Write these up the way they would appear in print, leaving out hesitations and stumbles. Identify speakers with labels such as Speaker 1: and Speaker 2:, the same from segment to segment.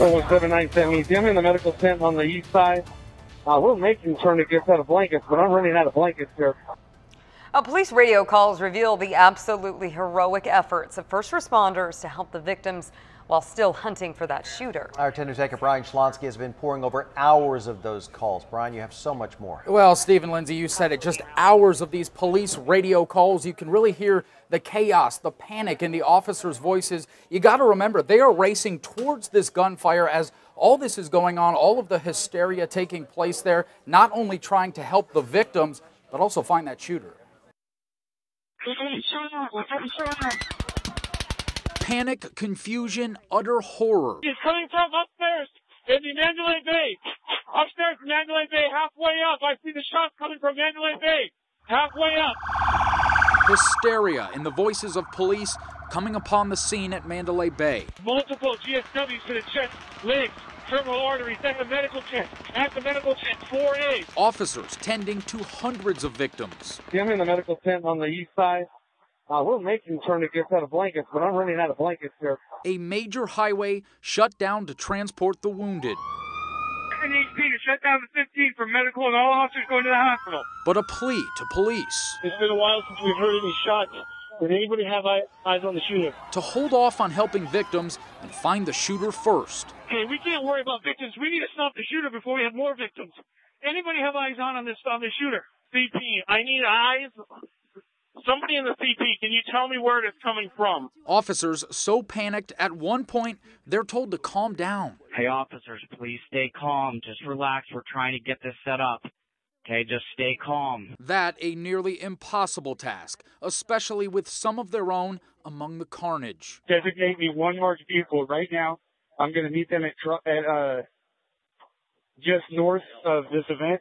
Speaker 1: 01797 I'm in the medical tent on the east side. We're making tourniquets out of blankets, but I'm running out of blankets here.
Speaker 2: Police radio calls reveal the absolutely heroic efforts of first responders to help the victims while still hunting for that shooter.
Speaker 3: Our 10 News anchor Brian Schlonsky has been pouring over hours of those calls. Brian, you have so much more.
Speaker 4: Well, Steve and Lindsay, you said it, just hours of these police radio calls. You can really hear the chaos, the panic in the officers' voices. You got to remember, they are racing towards this gunfire as all this is going on, all of the hysteria taking place there, not only trying to help the victims, but also find that shooter. Panic, confusion, utter horror.
Speaker 1: He's coming from upstairs in the Mandalay Bay. Upstairs in Mandalay Bay, halfway up. I see the shots coming from Mandalay Bay. Halfway up.
Speaker 4: Hysteria in the voices of police coming upon the scene at Mandalay Bay.
Speaker 1: Multiple GSWs to the chest, legs, terminal arteries, at the medical tent, 4A.
Speaker 4: Officers tending to hundreds of victims.
Speaker 1: I'm in the medical tent on the east side. We're making tourniquets out of blankets, but I'm running out of blankets here.
Speaker 4: A major highway shut down to transport the wounded.
Speaker 1: NHP to shut down the 15 for medical and all officers going to the hospital.
Speaker 4: But a plea to police.
Speaker 1: It's been a while since we've heard any shots. Did anybody have eyes on the shooter?
Speaker 4: To hold off on helping victims and find the shooter first.
Speaker 1: Okay, we can't worry about victims. We need to stop the shooter before we have more victims. Anybody have eyes on this shooter? CP, I need eyes. Somebody in the CP, can you tell me where it's coming from?
Speaker 4: Officers so panicked at one point, they're told to calm down.
Speaker 5: Hey, officers, please stay calm. Just relax. We're trying to get this set up. Okay, just stay calm.
Speaker 4: That a nearly impossible task, especially with some of their own among the carnage.
Speaker 1: Designate me one marked vehicle right now. I'm going to meet them at just north of this event.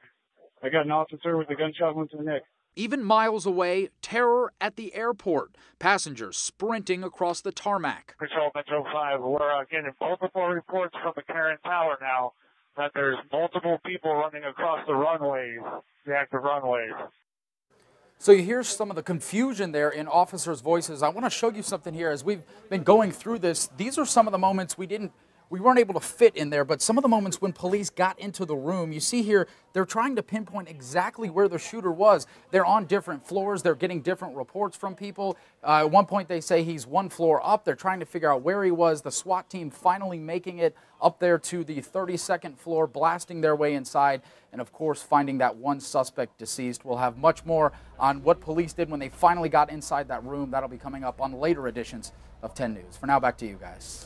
Speaker 1: I got an officer with a gunshot wound to the neck.
Speaker 4: Even miles away, terror at the airport. Passengers sprinting across the tarmac.
Speaker 1: Patrol Metro 5, we're getting multiple reports from the Karen Tower now that there's multiple people running across the runways, the active runways.
Speaker 4: So you hear some of the confusion there in officers' voices. I want to show you something here. As we've been going through this, these are some of the moments we weren't able to fit in there, but some of the moments when police got into the room. You see here, they're trying to pinpoint exactly where the shooter was. They're on different floors. They're getting different reports from people. At one point, they say he's one floor up. They're trying to figure out where he was. The SWAT team finally making it up there to the 32nd floor, blasting their way inside, and of course, finding that one suspect deceased. We'll have much more on what police did when they finally got inside that room. That'll be coming up on later editions of 10 News. For now, back to you guys.